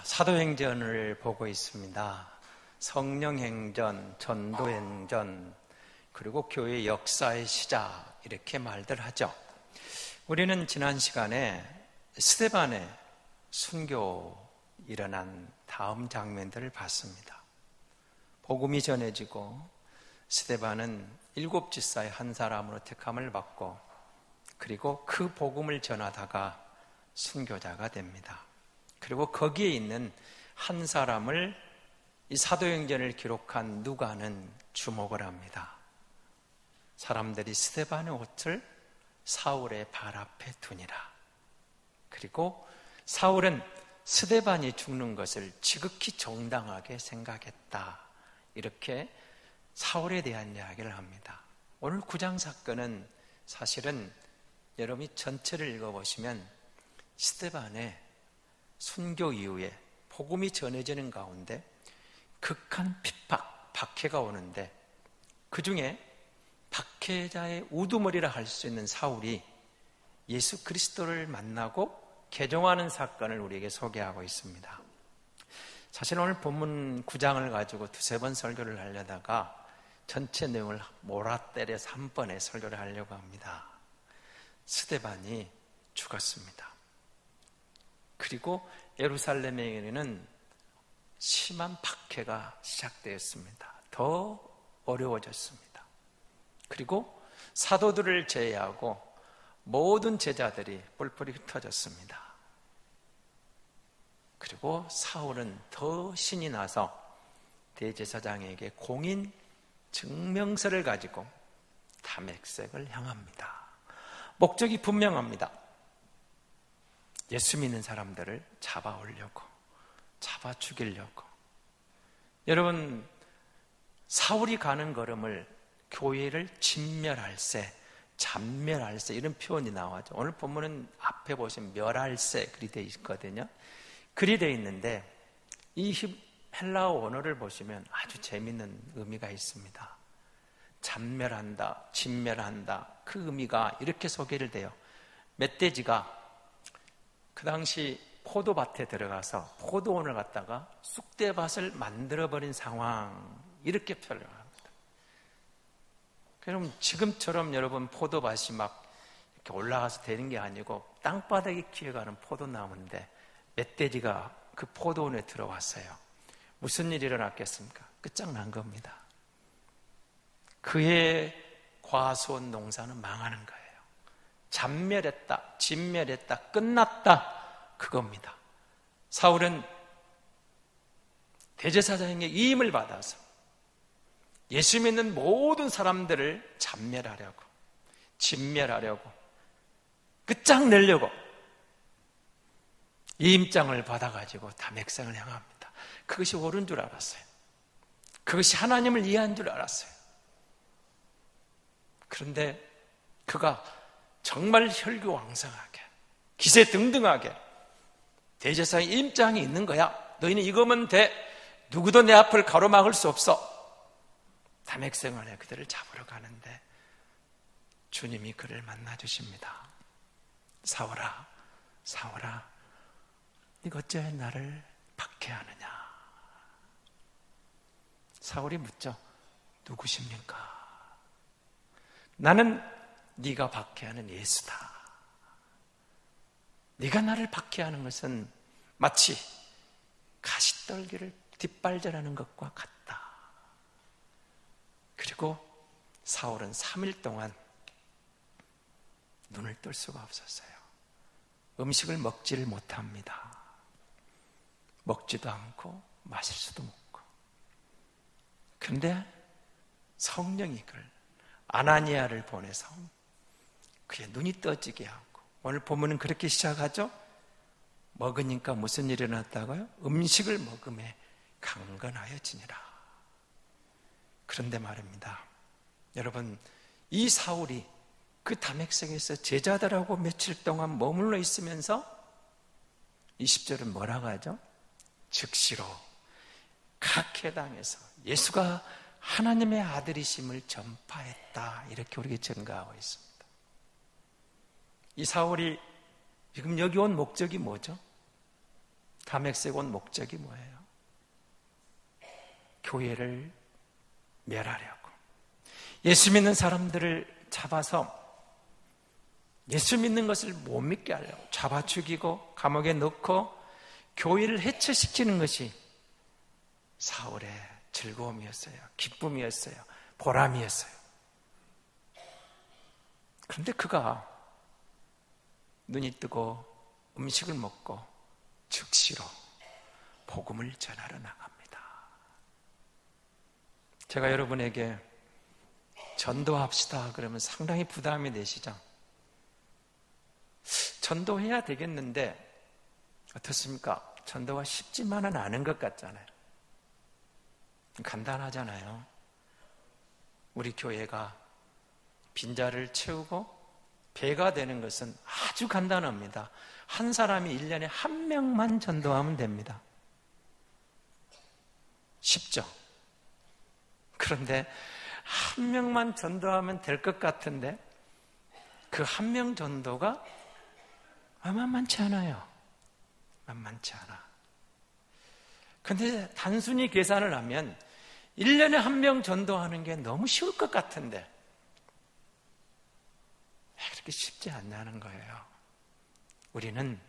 사도행전을 보고 있습니다. 성령행전, 전도행전, 그리고 교회 역사의 시작, 이렇게 말들 하죠. 우리는 지난 시간에 스데반의 순교 일어난 다음 장면들을 봤습니다. 복음이 전해지고 스데반은 7지사의 한 사람으로 택함을 받고, 그리고 그 복음을 전하다가 순교자가 됩니다. 그리고 거기에 있는 한 사람을 이 사도행전을 기록한 누가는 주목을 합니다. 사람들이 스데반의 옷을 사울의 발 앞에 두니라. 그리고 사울은 스데반이 죽는 것을 지극히 정당하게 생각했다. 이렇게 사울에 대한 이야기를 합니다. 오늘 9장 사건은 사실은 여러분이 전체를 읽어보시면 스데반의 순교 이후에 복음이 전해지는 가운데 극한 핍박, 박해가 오는데, 그 중에 박해자의 우두머리라 할 수 있는 사울이 예수 그리스도를 만나고 개종하는 사건을 우리에게 소개하고 있습니다. 사실 오늘 본문 9장을 가지고 두세 번 설교를 하려다가 전체 내용을 몰아때려서 한 번에 설교를 하려고 합니다. 스데반이 죽었습니다. 그리고 예루살렘에는 심한 박해가 시작되었습니다. 더 어려워졌습니다. 그리고 사도들을 제외하고 모든 제자들이 뿔뿔이 흩어졌습니다. 그리고 사울은 더 신이 나서 대제사장에게 공인 증명서를 가지고 다메섹을 향합니다. 목적이 분명합니다. 예수 믿는 사람들을 잡아오려고, 잡아 죽이려고. 여러분, 사울이 가는 걸음을 교회를 진멸할세, 잔멸할세, 이런 표현이 나와죠. 오늘 본문은 앞에 보시면 멸할세 그리 되어 있거든요. 그리 되어 있는데 이 헬라어 원어를 보시면 아주 재미있는 의미가 있습니다. 잔멸한다, 진멸한다, 그 의미가 이렇게 소개를 돼요. 멧돼지가 그 당시 포도밭에 들어가서 포도원을 갖다가 쑥대밭을 만들어버린 상황, 이렇게 표현을 합니다. 그럼 지금처럼 여러분 포도밭이 막 이렇게 올라가서 되는 게 아니고 땅바닥에 키워가는 포도나무인데 멧돼지가 그 포도원에 들어왔어요. 무슨 일이 일어났겠습니까? 끝장난 겁니다. 그의 과수원 농사는 망하는 거예요. 잔멸했다, 진멸했다, 끝났다, 그겁니다. 사울은 대제사장에게 위임을 받아서 예수 믿는 모든 사람들을 잔멸하려고, 진멸하려고, 끝장내려고 위임장을 받아가지고 다메섹을 향합니다. 그것이 옳은 줄 알았어요. 그것이 하나님을 이해한 줄 알았어요. 그런데 그가 정말 혈기왕성하게, 기세등등하게 대제사장의 임장이 있는 거야. 너희는 이거면 돼. 누구도 내 앞을 가로막을 수 없어. 다메섹을 그들을 잡으러 가는데 주님이 그를 만나주십니다. 사울아, 사울아, 네가 어찌하여 나를 박해하느냐. 사울이 묻죠. 누구십니까? 나는 네가 박해하는 예수다. 네가 나를 박해하는 것은 마치 가시떨기를 뒷발질하는 것과 같다. 그리고 사울은 3일 동안 눈을 뜰 수가 없었어요. 음식을 먹지를 못합니다. 먹지도 않고 마실 수도 없고. 그런데 성령이 그를, 아나니아를 보내서 그의 눈이 떠지게 하고, 오늘 본문은 그렇게 시작하죠. 먹으니까 무슨 일이 일어났다고요? 음식을 먹음에 강건하여지니라. 그런데 말입니다, 여러분, 이 사울이 그 다메섹에서 제자들하고 며칠 동안 머물러 있으면서 20절은 뭐라고 하죠? 즉시로 각해당에서 예수가 하나님의 아들이심을 전파했다, 이렇게 우리에게 증거하고 있습니다. 이 사울이 지금 여기 온 목적이 뭐죠? 담액색 옷 목적이 뭐예요? 교회를 멸하려고, 예수 믿는 사람들을 잡아서 예수 믿는 것을 못 믿게 하려고 잡아 죽이고 감옥에 넣고 교회를 해체시키는 것이 사울의 즐거움이었어요. 기쁨이었어요. 보람이었어요. 그런데 그가 눈이 뜨고 음식을 먹고 즉시로 복음을 전하러 나갑니다. 제가 여러분에게 전도합시다 그러면 상당히 부담이 되시죠? 전도해야 되겠는데 어떻습니까? 전도가 쉽지만은 않은 것 같잖아요. 간단하잖아요. 우리 교회가 빈자를 채우고 배가 되는 것은 아주 간단합니다. 한 사람이 1년에 한 명만 전도하면 됩니다. 쉽죠? 그런데 한 명만 전도하면 될 것 같은데 그 한 명 전도가 만만치 않아요. 만만치 않아. 근데 단순히 계산을 하면 1년에 한 명 전도하는 게 너무 쉬울 것 같은데 그렇게 쉽지 않냐는 거예요. 우리는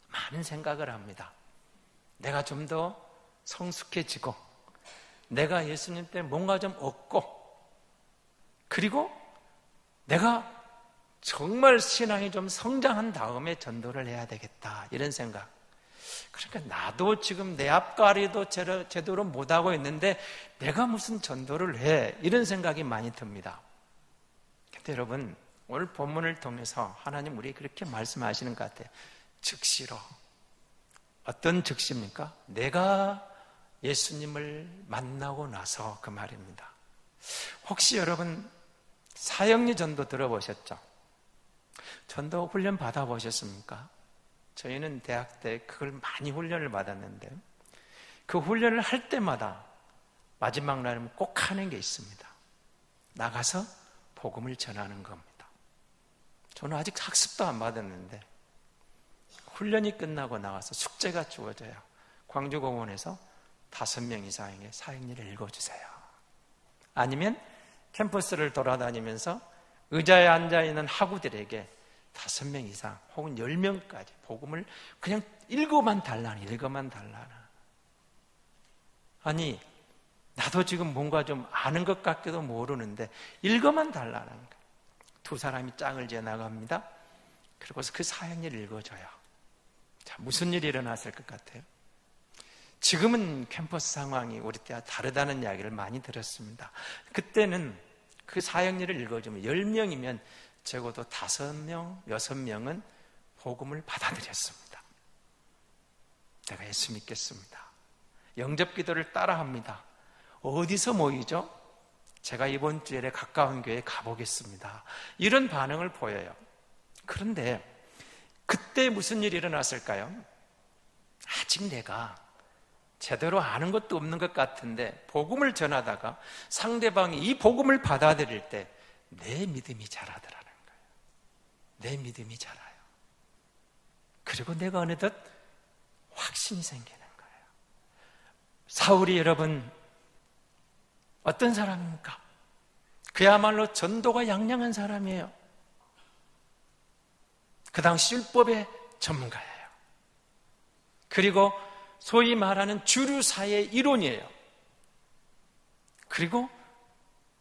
많은 생각을 합니다. 내가 좀 더 성숙해지고 내가 예수님 때문에 뭔가 좀 얻고 그리고 내가 정말 신앙이 좀 성장한 다음에 전도를 해야 되겠다 이런 생각. 그러니까 나도 지금 내 앞가리도 제대로 못하고 있는데 내가 무슨 전도를 해 이런 생각이 많이 듭니다. 근데 여러분 오늘 본문을 통해서 하나님 우리 그렇게 말씀하시는 것 같아요. 즉시로. 어떤 즉시입니까? 내가 예수님을 만나고 나서 그 말입니다. 혹시 여러분 사형리 전도 들어보셨죠? 전도 훈련 받아보셨습니까? 저희는 대학 때 그걸 많이 훈련을 받았는데 그 훈련을 할 때마다 마지막 날이면 꼭 하는 게 있습니다. 나가서 복음을 전하는 겁니다. 저는 아직 학습도 안 받았는데 훈련이 끝나고 나와서 숙제가 주어져요. 광주공원에서 5명 이상에게 사형리를 읽어주세요. 아니면 캠퍼스를 돌아다니면서 의자에 앉아있는 학우들에게 5명 이상 혹은 10명까지 복음을 그냥 읽어만 달라는. 아니 나도 지금 뭔가 좀 아는 것 같기도 모르는데 읽어만 달라는 거예요. 2사람이 짱을 지어 나갑니다. 그리고서 그 사형리를 읽어줘요. 자, 무슨 일이 일어났을 것 같아요? 지금은 캠퍼스 상황이 우리 때와 다르다는 이야기를 많이 들었습니다. 그때는 그 사형리를 읽어주면 10명이면 적어도 5명, 6명은 복음을 받아들였습니다. 내가 예수 믿겠습니다. 영접 기도를 따라합니다. 어디서 모이죠? 제가 이번 주일에 가까운 교회에 가보겠습니다. 이런 반응을 보여요. 그런데 그때 무슨 일이 일어났을까요? 아직 내가 제대로 아는 것도 없는 것 같은데 복음을 전하다가 상대방이 이 복음을 받아들일 때 내 믿음이 자라더라는 거예요. 내 믿음이 자라요. 그리고 내가 어느덧 확신이 생기는 거예요. 사울이 여러분 어떤 사람입니까? 그야말로 전도가 양양한 사람이에요. 그 당시 율법의 전문가예요. 그리고 소위 말하는 주류사의 이론이에요. 그리고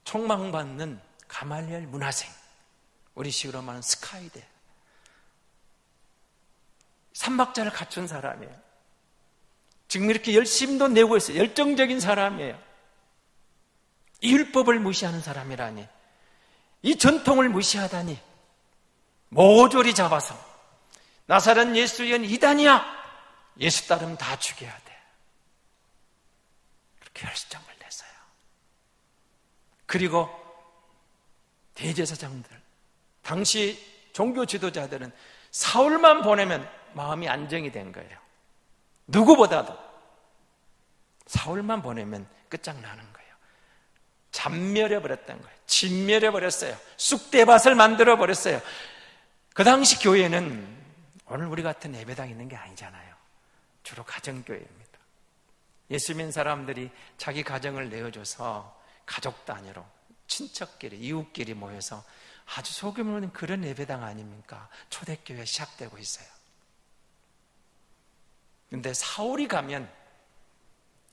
총망받는 가말리엘 문화생, 우리 식으로 말하는 스카이대, 삼박자를 갖춘 사람이에요. 지금 이렇게 열심도 내고 있어요. 열정적인 사람이에요. 이 율법을 무시하는 사람이라니, 이 전통을 무시하다니 모조리 잡아서 나사렛 예수는 이단이야, 예수 따르면 다 죽여야 돼, 그렇게 결정을 냈어요. 그리고 대제사장들, 당시 종교 지도자들은 사울만 보내면 마음이 안정이 된 거예요. 누구보다도 사울만 보내면 끝장나는 거예요. 잔멸해버렸던 거예요. 진멸해버렸어요. 쑥대밭을 만들어버렸어요. 그 당시 교회는 오늘 우리 같은 예배당 있는 게 아니잖아요. 주로 가정교회입니다. 예수 믿는 사람들이 자기 가정을 내어줘서 가족 단위로 친척끼리 이웃끼리 모여서 아주 소규모로 있는 그런 예배당 아닙니까? 초대교회가 시작되고 있어요. 그런데 사울이 가면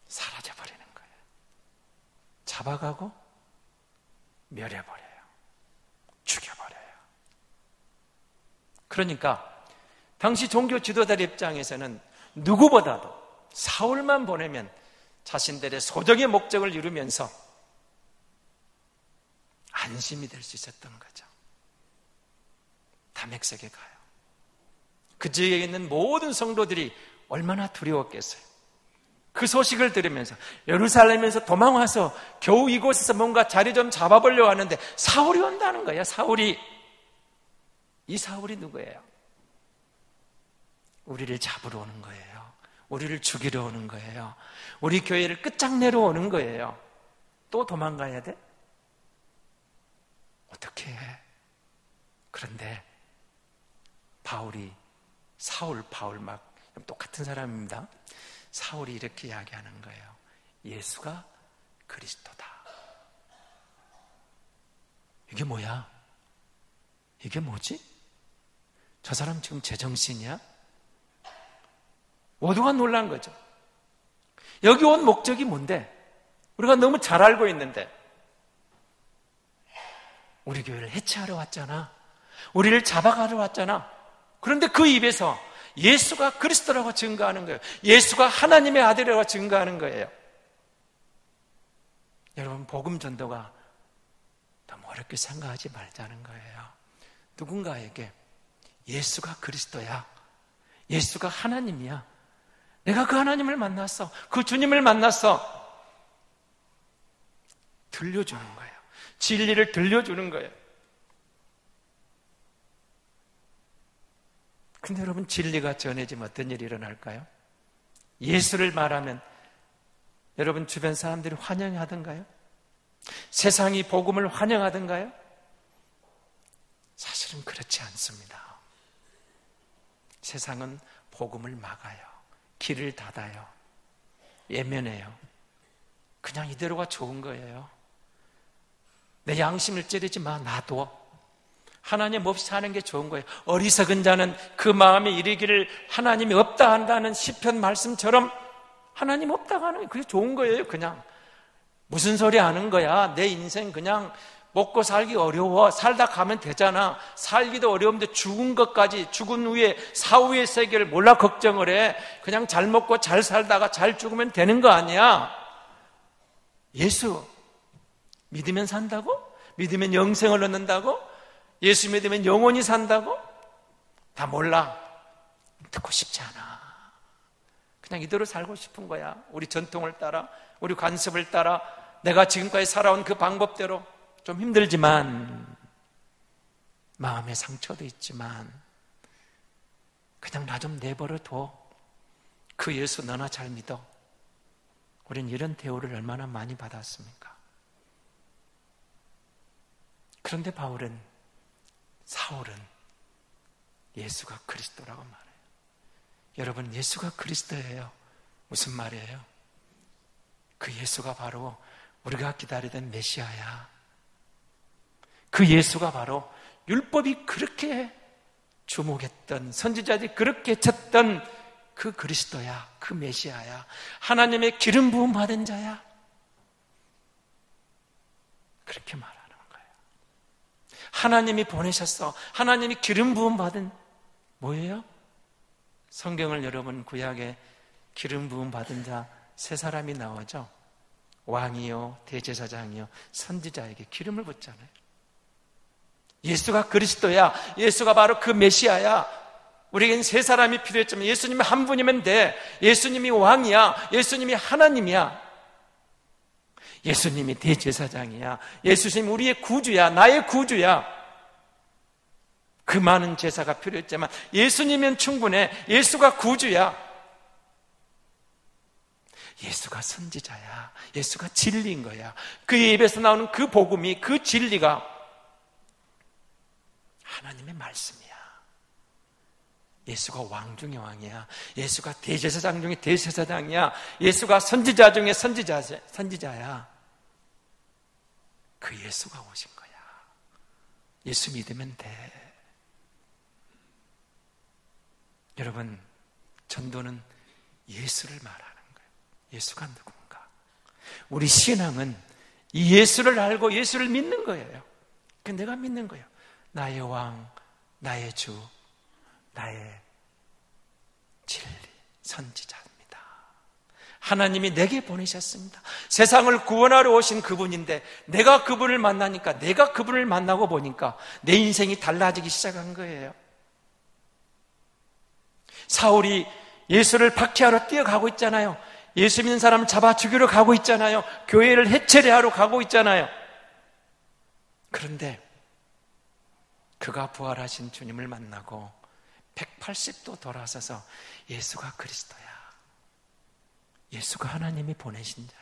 사라져버리는 거예요. 잡아가고 멸해버려요. 죽여버려요. 그러니까 당시 종교 지도자들 입장에서는 누구보다도 사울만 보내면 자신들의 소정의 목적을 이루면서 안심이 될 수 있었던 거죠. 다메섹에 가요. 그 지역에 있는 모든 성도들이 얼마나 두려웠겠어요. 그 소식을 들으면서 예루살렘에서 도망와서 겨우 이곳에서 뭔가 자리 좀 잡아보려고 하는데 사울이 온다는 거야. 사울이. 이 사울이 누구예요? 우리를 잡으러 오는 거예요. 우리를 죽이러 오는 거예요. 우리 교회를 끝장내러 오는 거예요. 또 도망가야 돼? 어떻게 해? 그런데 바울 막 똑같은 사람입니다. 사울이 이렇게 이야기하는 거예요. 예수가 그리스도다. 이게 뭐야? 이게 뭐지? 저 사람 지금 제정신이야? 모두가 놀란 거죠. 여기 온 목적이 뭔데? 우리가 너무 잘 알고 있는데 우리 교회를 해체하러 왔잖아. 우리를 잡아가러 왔잖아. 그런데 그 입에서 예수가 그리스도라고 증거하는 거예요. 예수가 하나님의 아들이라고 증거하는 거예요. 여러분, 복음 전도가 너무 어렵게 생각하지 말자는 거예요. 누군가에게 예수가 그리스도야. 예수가 하나님이야. 내가 그 하나님을 만났어. 그 주님을 만났어. 들려주는 거예요. 진리를 들려주는 거예요. 근데 여러분, 진리가 전해지면 어떤 일이 일어날까요? 예수를 말하면 여러분 주변 사람들이 환영하던가요? 세상이 복음을 환영하던가요? 사실은 그렇지 않습니다. 세상은 복음을 막아요. 길을 닫아요. 예면해요. 그냥 이대로가 좋은 거예요. 내 양심을 찌르지 마, 놔둬. 하나님 없이 사는 게 좋은 거예요. 어리석은 자는 그 마음에 이르기를 하나님이 없다 한다는 시편 말씀처럼 하나님 없다고 하는 게 그게 좋은 거예요. 그냥 무슨 소리 하는 거야. 내 인생 그냥 먹고 살기 어려워. 살다 가면 되잖아. 살기도 어려운데 죽은 것까지, 죽은 후에 사후의 세계를 몰라 걱정을 해. 그냥 잘 먹고 잘 살다가 잘 죽으면 되는 거 아니야. 예수 믿으면 산다고? 믿으면 영생을 얻는다고? 예수 믿으면 영원히 산다고? 다 몰라. 듣고 싶지 않아. 그냥 이대로 살고 싶은 거야. 우리 전통을 따라, 우리 관습을 따라, 내가 지금까지 살아온 그 방법대로. 좀 힘들지만, 마음의 상처도 있지만, 그냥 나 좀 내버려 둬. 그 예수 너나 잘 믿어. 우린 이런 대우를 얼마나 많이 받았습니까? 그런데 사울은 예수가 그리스도라고 말해요. 여러분, 예수가 그리스도예요. 무슨 말이에요? 그 예수가 바로 우리가 기다리던 메시아야. 그 예수가 바로 율법이 그렇게 주목했던, 선지자들이 그렇게 쳤던 그 그리스도야. 그 메시아야. 하나님의 기름 부음 받은 자야. 그렇게 말하는 거예요. 하나님이 보내셨어. 하나님이 기름 부음 받은 뭐예요? 성경을 여러분 구약에 기름 부음 받은 자 세 사람이 나오죠. 왕이요, 대제사장이요, 선지자에게 기름을 붓잖아요. 예수가 그리스도야. 예수가 바로 그 메시아야. 우리에겐 세 사람이 필요했지만 예수님이 한 분이면 돼. 예수님이 왕이야. 예수님이 하나님이야. 예수님이 대제사장이야. 예수님이 우리의 구주야. 나의 구주야. 그 많은 제사가 필요했지만 예수님이면 충분해. 예수가 구주야. 예수가 선지자야. 예수가 진리인 거야. 그의 입에서 나오는 그 복음이, 그 진리가 하나님의 말씀이야. 예수가 왕 중의 왕이야. 예수가 대제사장 중에 대제사장이야. 예수가 선지자 중에 선지자야. 그 예수가 오신 거야. 예수 믿으면 돼. 여러분, 전도는 예수를 말하는 거예요. 예수가 누군가. 우리 신앙은 이 예수를 알고 예수를 믿는 거예요. 내가 믿는 거예요. 나의 왕, 나의 주, 나의 진리, 선지자입니다. 하나님이 내게 보내셨습니다. 세상을 구원하러 오신 그분인데 내가 그분을 만나니까, 내가 그분을 만나고 보니까 내 인생이 달라지기 시작한 거예요. 사울이 예수를 박해하러 뛰어가고 있잖아요. 예수 믿는 사람을 잡아 죽이러 가고 있잖아요. 교회를 해체하러 가고 있잖아요. 그런데 그가 부활하신 주님을 만나고 180도 돌아서서 예수가 그리스도야. 예수가 하나님이 보내신 자야.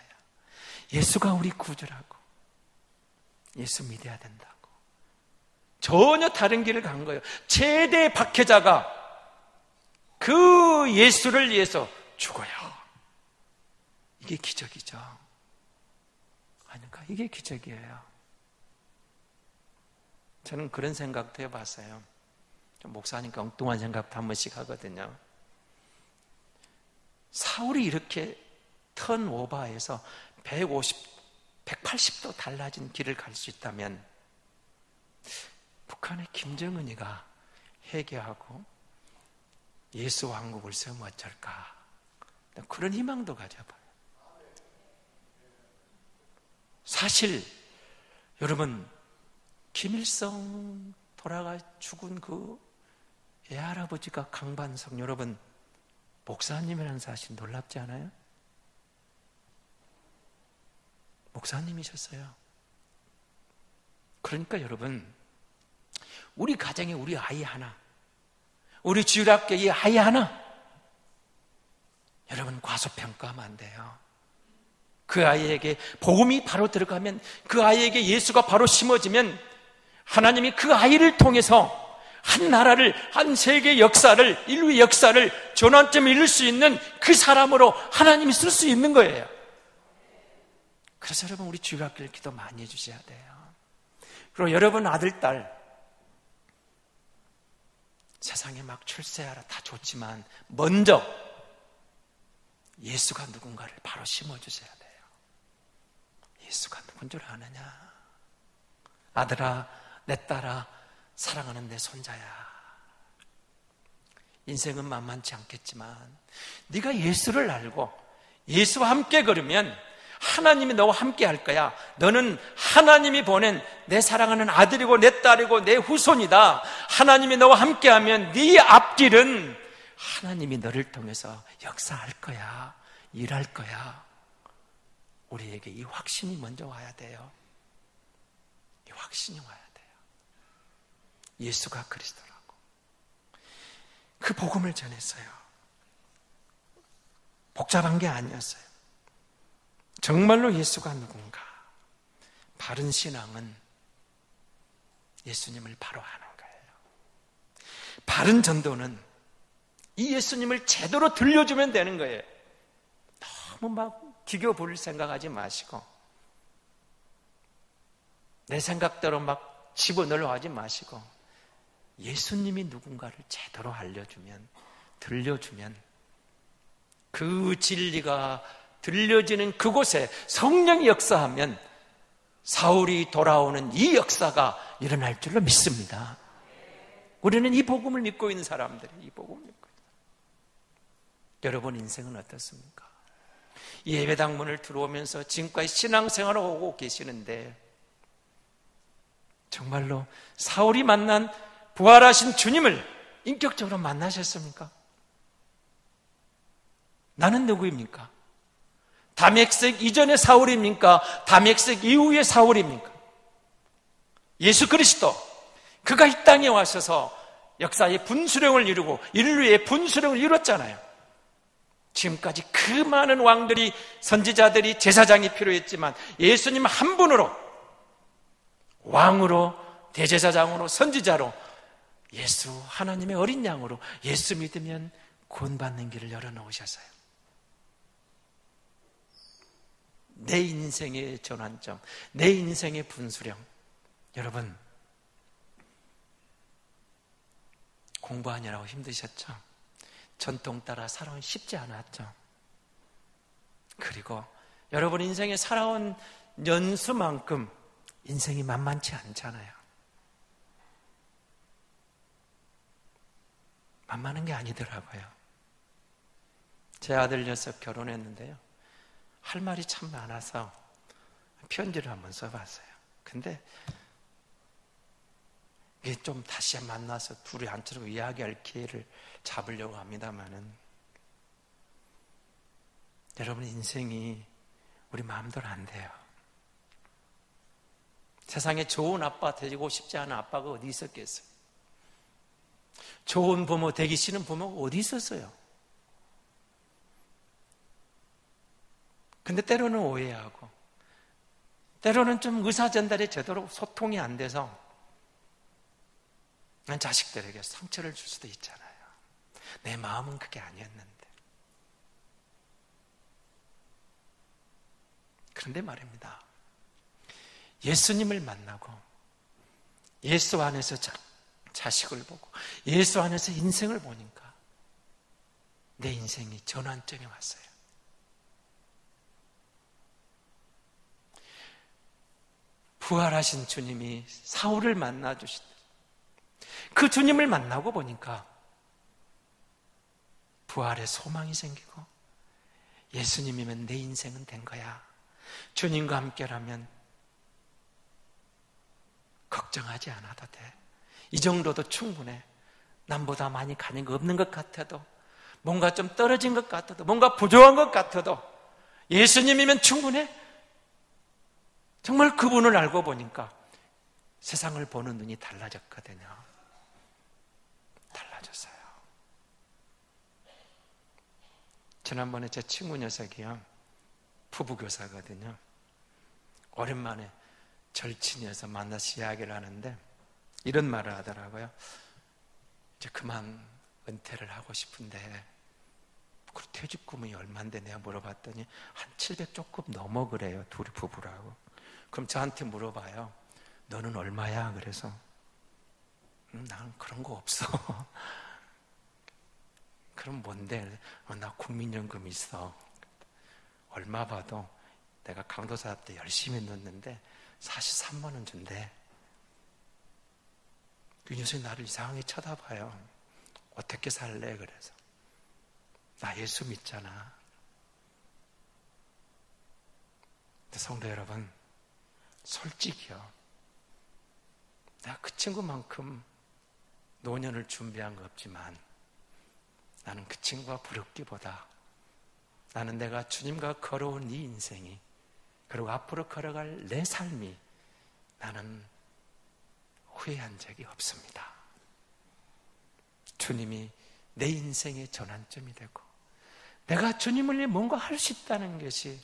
예수가 우리 구주라고. 예수 믿어야 된다고. 전혀 다른 길을 간 거예요. 최대 박해자가 그 예수를 위해서 죽어요. 이게 기적이죠. 아닌가? 이게 기적이에요. 저는 그런 생각도 해봤어요. 좀 목사니까 엉뚱한 생각도 한 번씩 하거든요. 사울이 이렇게 턴오버해서 180도 달라진 길을 갈 수 있다면 북한의 김정은이가 회개하고 예수 왕국을 세우면 어쩔까? 그런 희망도 가져봐요. 사실 여러분, 김일성 돌아가 죽은 그 애할아버지가 강반석, 여러분 목사님이라는 사실 놀랍지 않아요? 목사님이셨어요. 그러니까 여러분, 우리 가정에 우리 아이 하나, 우리 주일학교에 아이 하나, 여러분 과소평가하면 안 돼요. 그 아이에게 복음이 바로 들어가면, 그 아이에게 예수가 바로 심어지면 하나님이 그 아이를 통해서 한 나라를, 한 세계 역사를, 인류의 역사를 전환점에 이룰 수 있는 그 사람으로 하나님이 쓸 수 있는 거예요. 그래서 여러분, 우리 주일학교를 기도 많이 해주셔야 돼요. 그리고 여러분 아들, 딸 세상에 막 출세하라 다 좋지만 먼저 예수가 누군가를 바로 심어주셔야 돼요. 예수가 누군 줄 아느냐? 아들아, 내 딸아, 사랑하는 내 손자야. 인생은 만만치 않겠지만 네가 예수를 알고 예수와 함께 걸으면 하나님이 너와 함께 할 거야. 너는 하나님이 보낸 내 사랑하는 아들이고 내 딸이고 내 후손이다. 하나님이 너와 함께하면 네 앞길은 하나님이 너를 통해서 역사할 거야. 일할 거야. 우리에게 이 확신이 먼저 와야 돼요. 이 확신이 와야 돼요. 예수가 그리스도라고. 그 복음을 전했어요. 복잡한 게 아니었어요. 정말로 예수가 누군가. 바른 신앙은 예수님을 바로 아는 거예요. 바른 전도는 이 예수님을 제대로 들려주면 되는 거예요. 너무 막 기교 부릴 생각하지 마시고, 내 생각대로 막 집어넣으려 하지 마시고, 예수님이 누군가를 제대로 알려주면, 들려주면 그 진리가 들려지는 그곳에 성령이 역사하면 사울이 돌아오는 이 역사가 일어날 줄로 믿습니다. 우리는 이 복음을 믿고 있는 사람들이 이 복음을 믿고 있어요. 여러분 인생은 어떻습니까? 예배당 문을 들어오면서 지금까지 신앙생활을 하고 계시는데 정말로 사울이 만난 부활하신 주님을 인격적으로 만나셨습니까? 나는 누구입니까? 다메섹 이전의 사울입니까? 다메섹 이후의 사울입니까? 예수 그리스도, 그가 이 땅에 와셔서 역사의 분수령을 이루고 인류의 분수령을 이뤘잖아요. 지금까지 그 많은 왕들이, 선지자들이, 제사장이 필요했지만 예수님 한 분으로 왕으로, 대제사장으로, 선지자로 예수 하나님의 어린 양으로 예수 믿으면 구원받는 길을 열어놓으셨어요. 내 인생의 전환점, 내 인생의 분수령. 여러분, 공부하느라고 힘드셨죠? 전통 따라 살아온 쉽지 않았죠? 그리고 여러분 인생에 살아온 연수만큼 인생이 만만치 않잖아요. 만만한 게 아니더라고요. 제 아들 녀석 결혼했는데요, 할 말이 참 많아서 편지를 한번 써봤어요. 근데 이게 좀 다시 만나서 둘이 앉혀서 이야기할 기회를 잡으려고 합니다만은, 여러분 인생이 우리 마음대로 안 돼요. 세상에 좋은 아빠 되고 싶지 않은 아빠가 어디 있었겠어요? 좋은 부모 되기 싫은 부모가 어디 있었어요? 근데 때로는 오해하고, 때로는 좀 의사 전달이 제대로 소통이 안 돼서 난 자식들에게 상처를 줄 수도 있잖아요. 내 마음은 그게 아니었는데. 그런데 말입니다, 예수님을 만나고 예수 안에서 자식을 보고 예수 안에서 인생을 보니까 내 인생이 전환점이 왔어요. 부활하신 주님이 사울을 만나주시다. 그 주님을 만나고 보니까 부활의 소망이 생기고, 예수님이면 내 인생은 된 거야. 주님과 함께라면 걱정하지 않아도 돼. 이 정도도 충분해. 남보다 많이 가진 거 없는 것 같아도, 뭔가 좀 떨어진 것 같아도, 뭔가 부족한 것 같아도 예수님이면 충분해. 정말 그분을 알고 보니까 세상을 보는 눈이 달라졌거든요. 달라졌어요. 지난번에 제 친구 녀석이요, 부부교사거든요. 오랜만에 절친이어서 만나서 이야기를 하는데 이런 말을 하더라고요. 이제 그만 은퇴를 하고 싶은데, 그 퇴직금이 얼마인데 내가 물어봤더니 한 700 조금 넘어 그래요. 둘이 부부라고. 그럼 저한테 물어봐요. 너는 얼마야? 그래서 난 그런 거 없어. 그럼 뭔데? 나 국민연금 있어. 얼마 봐도 내가 강도사업 때 열심히 넣었는데 43만 원 준대. 그 녀석이 나를 이상하게 쳐다봐요. 어떻게 살래? 그래서 나 예수 믿잖아. 근데 성도 여러분, 솔직히요, 내가 그 친구만큼 노년을 준비한 거 없지만 나는 그 친구가 부럽기보다 나는 내가 주님과 걸어온 이 인생이, 그리고 앞으로 걸어갈 내 삶이, 나는 후회한 적이 없습니다. 주님이 내 인생의 전환점이 되고, 내가 주님을 위해 뭔가 할 수 있다는 것이,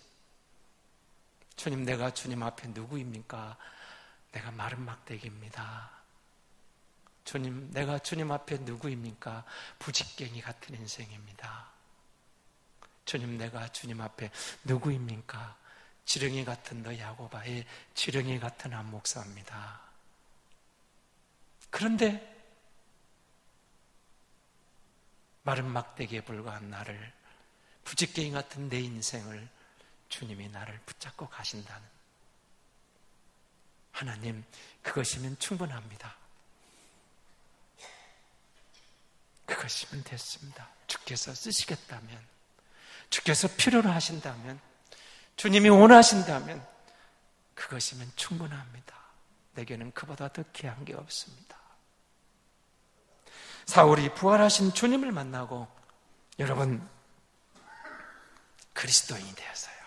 주님, 내가 주님 앞에 누구입니까? 내가 마른 막대기입니다. 주님, 내가 주님 앞에 누구입니까? 부직갱이 같은 인생입니다. 주님, 내가 주님 앞에 누구입니까? 지렁이 같은 너 야고바의 지렁이 같은 한 목사입니다. 그런데 마른 막대기에 불과한 나를, 부직갱이 같은 내 인생을 주님이 나를 붙잡고 가신다는, 하나님, 그것이면 충분합니다. 그것이면 됐습니다. 주께서 쓰시겠다면, 주께서 필요로 하신다면, 주님이 원하신다면 그것이면 충분합니다. 내게는 그보다 더 귀한 게 없습니다. 사울이 부활하신 주님을 만나고, 여러분, 그리스도인이 되었어요.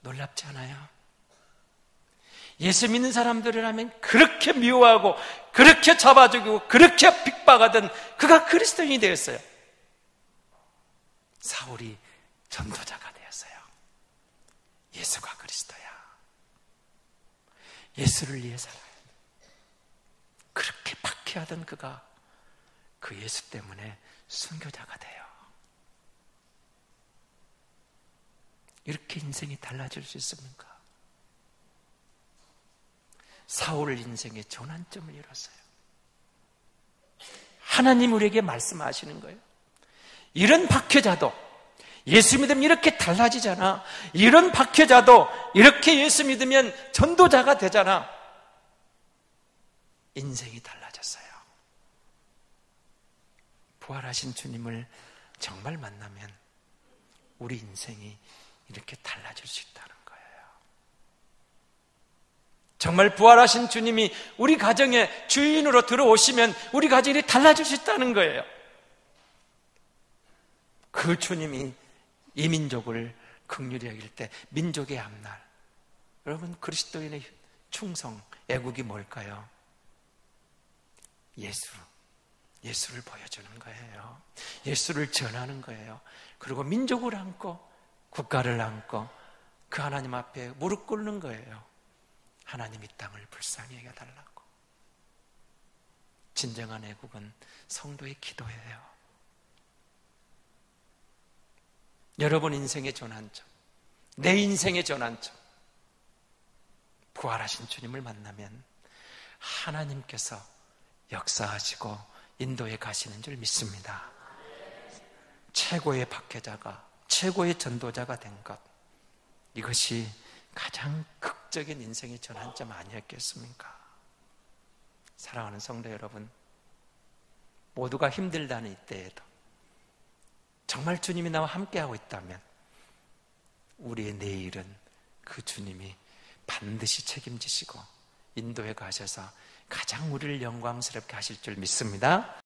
놀랍지 않아요? 예수 믿는 사람들이라면 그렇게 미워하고 그렇게 잡아주고 그렇게 핍박하던 그가 그리스도인이 되었어요. 사울이 전도자가 되었어요. 예수가 그리스도야. 예수를 위해 살아요. 그렇게 어떻게 하든 그가 그 예수 때문에 순교자가 돼요. 이렇게 인생이 달라질 수 있습니까? 사울 인생의 전환점을 이뤘어요. 하나님 우리에게 말씀하시는 거예요. 이런 박해자도 예수 믿으면 이렇게 달라지잖아. 이런 박해자도 이렇게 예수 믿으면 전도자가 되잖아. 인생이 달라졌어요. 부활하신 주님을 정말 만나면 우리 인생이 이렇게 달라질 수 있다는 거예요. 정말 부활하신 주님이 우리 가정의 주인으로 들어오시면 우리 가정이 달라질 수 있다는 거예요. 그 주님이 이 민족을 긍휼히 여길 때 민족의 앞날, 여러분 그리스도인의 충성, 애국이 뭘까요? 예수를 보여주는 거예요. 예수를 전하는 거예요. 그리고 민족을 안고 국가를 안고 그 하나님 앞에 무릎 꿇는 거예요. 하나님 이 땅을 불쌍히 여겨달라고. 진정한 애국은 성도의 기도예요. 여러분 인생의 전환점, 내 인생의 전환점, 부활하신 주님을 만나면 하나님께서 역사하시고 인도에 가시는 줄 믿습니다. 최고의 박해자가, 최고의 전도자가 된 것, 이것이 가장 극적인 인생의 전환점 아니었겠습니까? 사랑하는 성도 여러분, 모두가 힘들다는 이때에도 정말 주님이 나와 함께하고 있다면 우리의 내일은 그 주님이 반드시 책임지시고 인도에 가셔서 가장 우리를 영광스럽게 하실 줄 믿습니다.